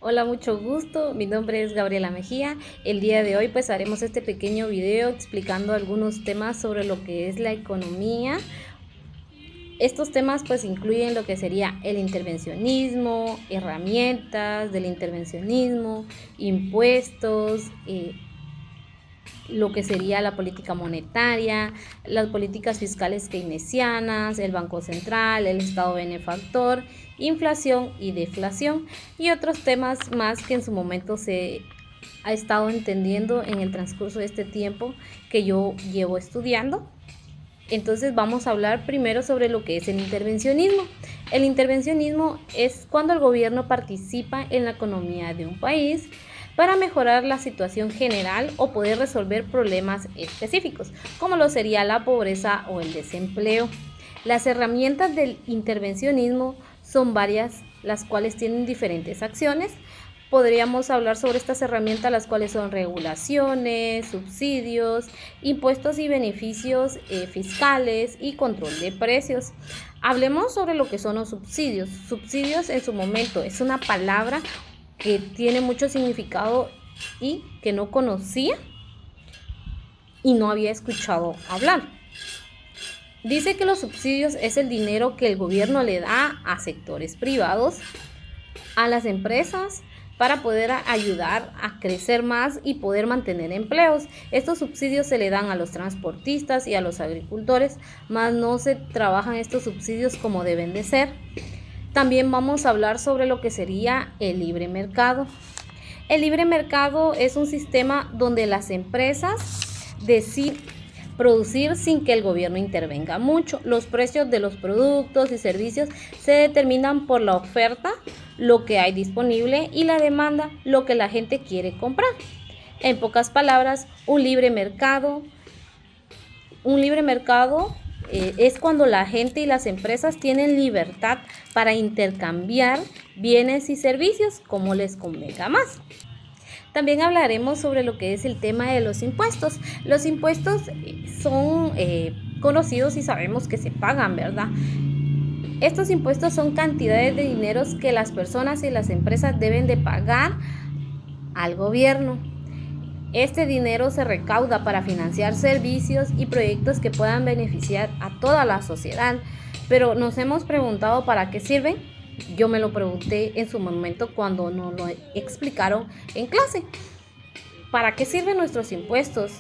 Hola, mucho gusto. Mi nombre es Gabriela Mejía. El día de hoy pues haremos este pequeño video explicando algunos temas sobre lo que es la economía. Estos temas pues incluyen lo que sería el intervencionismo, herramientas del intervencionismo, impuestos, lo que sería la política monetaria, las políticas fiscales keynesianas, el Banco Central, el Estado benefactor, inflación y deflación y otros temas más que en su momento se ha estado entendiendo en el transcurso de este tiempo que yo llevo estudiando. Entonces vamos a hablar primero sobre lo que es el intervencionismo. El intervencionismo es cuando el gobierno participa en la economía de un país para mejorar la situación general o poder resolver problemas específicos, como lo sería la pobreza o el desempleo. Las herramientas del intervencionismo son varias, las cuales tienen diferentes acciones. Podríamos hablar sobre estas herramientas, las cuales son regulaciones, subsidios, impuestos y beneficios fiscales y control de precios. Hablemos sobre lo que son los subsidios. Subsidios en su momento es una palabra que tiene mucho significado y que no conocía y no había escuchado hablar. Dice que los subsidios es el dinero que el gobierno le da a sectores privados, a las empresas, para poder ayudar a crecer más y poder mantener empleos. Estos subsidios se le dan a los transportistas y a los agricultores, más no se trabajan estos subsidios como deben de ser. También vamos a hablar sobre lo que sería el libre mercado. El libre mercado es un sistema donde las empresas deciden producir sin que el gobierno intervenga mucho. Los precios de los productos y servicios se determinan por la oferta, lo que hay disponible, y la demanda, lo que la gente quiere comprar. En pocas palabras, un libre mercado es cuando la gente y las empresas tienen libertad para intercambiar bienes y servicios como les convenga más. También hablaremos sobre lo que es el tema de los impuestos. Los impuestos son conocidos y sabemos que se pagan, ¿verdad? Estos impuestos son cantidades de dineros que las personas y las empresas deben de pagar al gobierno. Este dinero se recauda para financiar servicios y proyectos que puedan beneficiar a toda la sociedad. Pero nos hemos preguntado para qué sirven. Yo me lo pregunté en su momento cuando nos lo explicaron en clase. ¿Para qué sirven nuestros impuestos?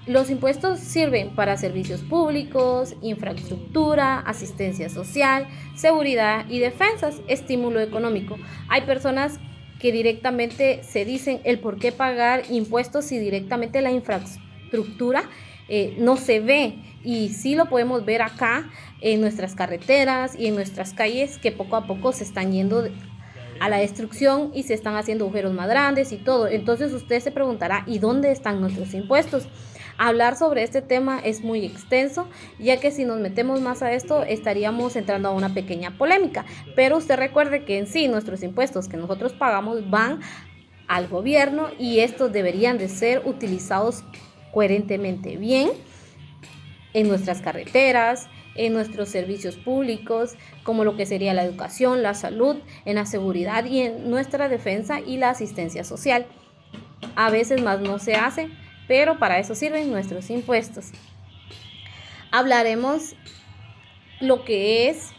Los impuestos sirven para servicios públicos, infraestructura, asistencia social, seguridad y defensas, estímulo económico. Hay personas que directamente se dicen el por qué pagar impuestos si directamente la infraestructura no se ve, y sí lo podemos ver acá en nuestras carreteras y en nuestras calles, que poco a poco se están yendo a la destrucción y se están haciendo agujeros más grandes y todo. Entonces usted se preguntará, ¿y dónde están nuestros impuestos? Hablar sobre este tema es muy extenso, ya que si nos metemos más a esto estaríamos entrando a una pequeña polémica, pero usted recuerde que en sí nuestros impuestos que nosotros pagamos van al gobierno y estos deberían de ser utilizados coherentemente bien en nuestras carreteras, en nuestros servicios públicos, como lo que sería la educación, la salud, en la seguridad y en nuestra defensa y la asistencia social. A veces más no se hace, pero para eso sirven nuestros impuestos. Hablaremos lo que es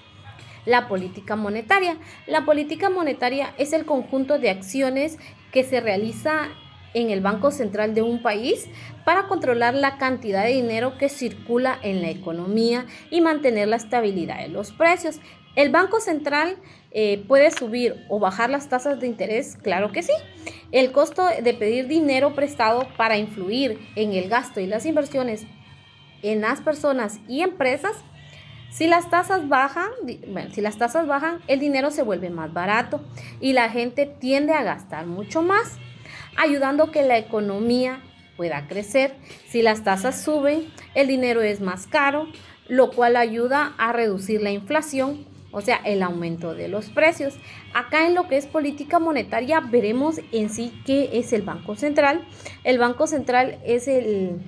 la política monetaria. La política monetaria es el conjunto de acciones que se realiza en el Banco Central de un país para controlar la cantidad de dinero que circula en la economía y mantener la estabilidad de los precios. ¿El Banco Central puede subir o bajar las tasas de interés? Claro que sí. El costo de pedir dinero prestado para influir en el gasto y las inversiones en las personas y empresas. Si las tasas bajan, el dinero se vuelve más barato y la gente tiende a gastar mucho más, ayudando a que la economía pueda crecer. Si las tasas suben, el dinero es más caro, lo cual ayuda a reducir la inflación, o sea, el aumento de los precios. Acá en lo que es política monetaria veremos en sí qué es el Banco Central. El Banco Central es el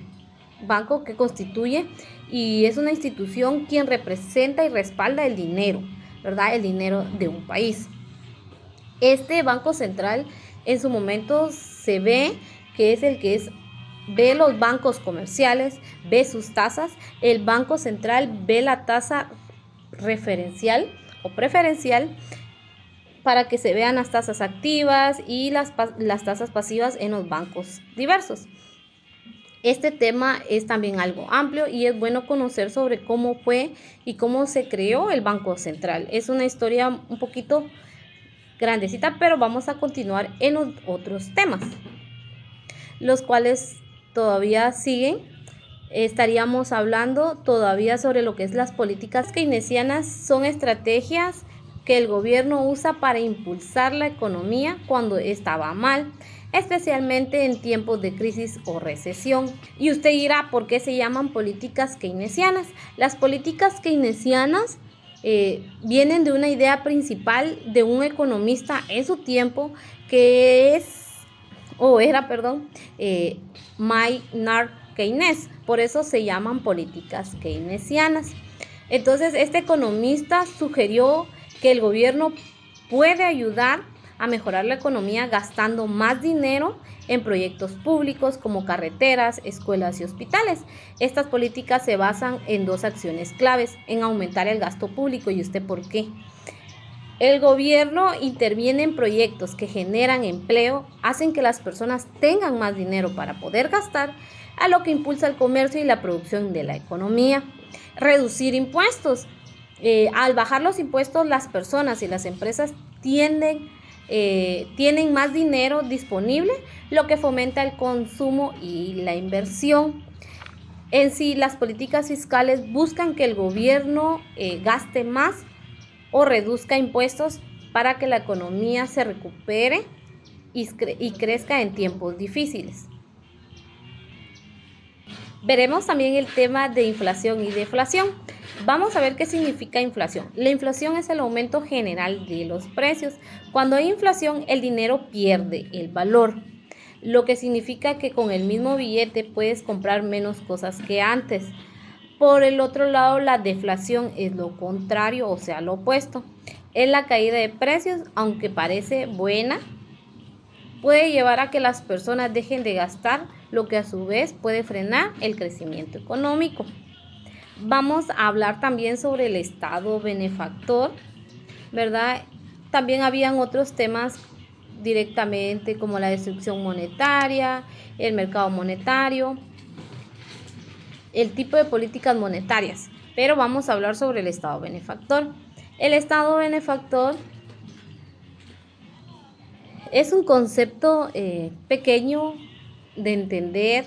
banco que constituye y es una institución quien representa y respalda el dinero, ¿verdad? El dinero de un país. Este Banco Central en su momento se ve que es el que ve los bancos comerciales, ve sus tasas. El Banco Central ve la tasa referencial o preferencial para que se vean las tasas activas y las tasas pasivas en los bancos diversos. Este tema es también algo amplio y es bueno conocer sobre cómo fue y cómo se creó el Banco Central. Es una historia un poquito grandecita, pero vamos a continuar en los otros temas, los cuales todavía siguen. Estaríamos hablando todavía sobre lo que es las políticas keynesianas. Son estrategias que el gobierno usa para impulsar la economía cuando estaba mal, especialmente en tiempos de crisis o recesión. Y usted dirá, ¿por qué se llaman políticas keynesianas? Las políticas keynesianas vienen de una idea principal de un economista en su tiempo que era Maynard Keynes. Por eso se llaman políticas keynesianas. Entonces, este economista sugirió que el gobierno puede ayudar a mejorar la economía gastando más dinero en proyectos públicos como carreteras, escuelas y hospitales. Estas políticas se basan en dos acciones claves: en aumentar el gasto público. ¿Y usted por qué? El gobierno interviene en proyectos que generan empleo, hacen que las personas tengan más dinero para poder gastar, a lo que impulsa el comercio y la producción de la economía. Reducir impuestos. Al bajar los impuestos, las personas y las empresas tienen más dinero disponible, lo que fomenta el consumo y la inversión. En sí, las políticas fiscales buscan que el gobierno gaste más o reduzca impuestos para que la economía se recupere y crezca en tiempos difíciles. Veremos también el tema de inflación y deflación. Vamos a ver qué significa inflación. La inflación es el aumento general de los precios. Cuando hay inflación, el dinero pierde el valor, lo que significa que con el mismo billete puedes comprar menos cosas que antes. Por el otro lado, la deflación es lo contrario, o sea, lo opuesto. Es la caída de precios, aunque parece buena, puede llevar a que las personas dejen de gastar, lo que a su vez puede frenar el crecimiento económico. Vamos a hablar también sobre el Estado benefactor, ¿verdad? También habían otros temas directamente como la destrucción monetaria, el mercado monetario, el tipo de políticas monetarias, pero vamos a hablar sobre el Estado benefactor. El Estado benefactor es un concepto pequeño de entender.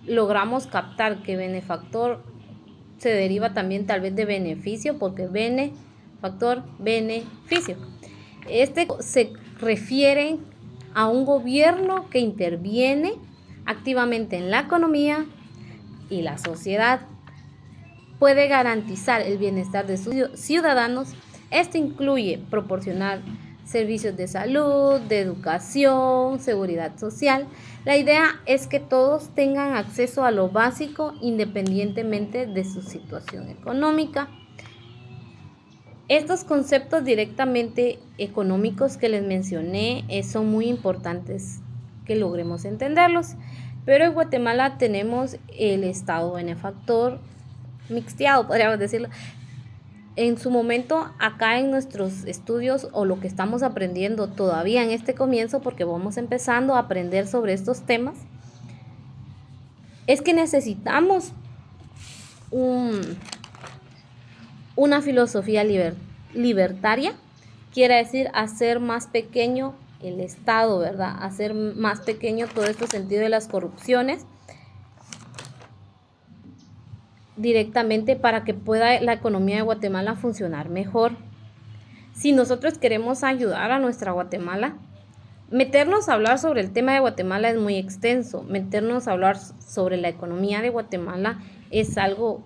Logramos captar que benefactor se deriva también tal vez de beneficio, porque benefactor, beneficio. Este se refiere a un gobierno que interviene activamente en la economía y la sociedad. Puede garantizar el bienestar de sus ciudadanos. Esto incluye proporcionar servicios de salud, de educación, seguridad social. La idea es que todos tengan acceso a lo básico independientemente de su situación económica. Estos conceptos directamente económicos que les mencioné son muy importantes que logremos entenderlos. Pero en Guatemala tenemos el Estado benefactor mixteado, podríamos decirlo. En su momento, acá en nuestros estudios, o lo que estamos aprendiendo todavía en este comienzo, porque vamos empezando a aprender sobre estos temas, es que necesitamos una filosofía libertaria. Quiere decir hacer más pequeño el Estado, ¿verdad? Hacer más pequeño todo este sentido de las corrupciones directamente, para que pueda la economía de Guatemala funcionar mejor. Si nosotros queremos ayudar a nuestra Guatemala, meternos a hablar sobre el tema de Guatemala es muy extenso. Meternos a hablar sobre la economía de Guatemala es algo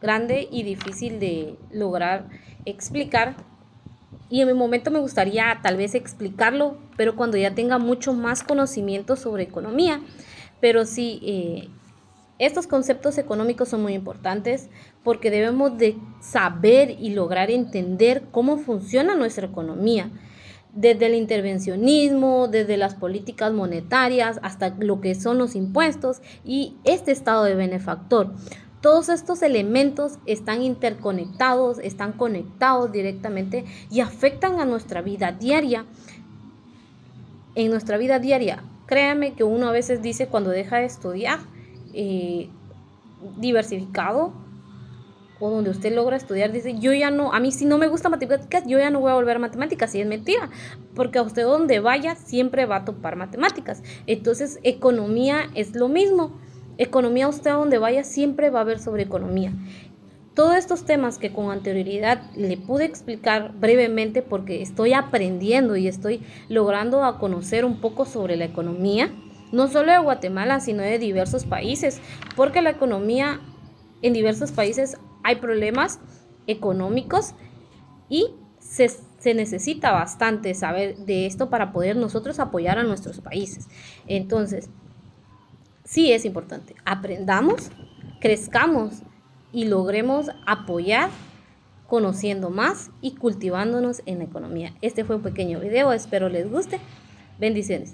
grande y difícil de lograr explicar. Y en mi momento me gustaría tal vez explicarlo, pero cuando ya tenga mucho más conocimiento sobre economía. Pero sí, estos conceptos económicos son muy importantes porque debemos de saber y lograr entender cómo funciona nuestra economía. desde el intervencionismo, desde las políticas monetarias, hasta lo que son los impuestos y este estado de benefactor. Todos estos elementos están interconectados, están conectados directamente y afectan a nuestra vida diaria. En nuestra vida diaria, créanme que uno a veces dice cuando deja de estudiar, diversificado, o donde usted logra estudiar, dice, yo ya no, a mí si no me gusta matemáticas, yo ya no voy a volver a matemáticas, y es mentira, porque a usted donde vaya siempre va a topar matemáticas. Entonces, economía es lo mismo, economía usted a donde vaya siempre va a ver sobre economía. Todos estos temas que con anterioridad le pude explicar brevemente porque estoy aprendiendo y estoy logrando a conocer un poco sobre la economía, no solo de Guatemala, sino de diversos países, porque la economía en diversos países hay problemas económicos y se necesita bastante saber de esto para poder nosotros apoyar a nuestros países. Entonces, sí es importante, aprendamos, crezcamos y logremos apoyar conociendo más y cultivándonos en la economía. Este fue un pequeño video, espero les guste. Bendiciones.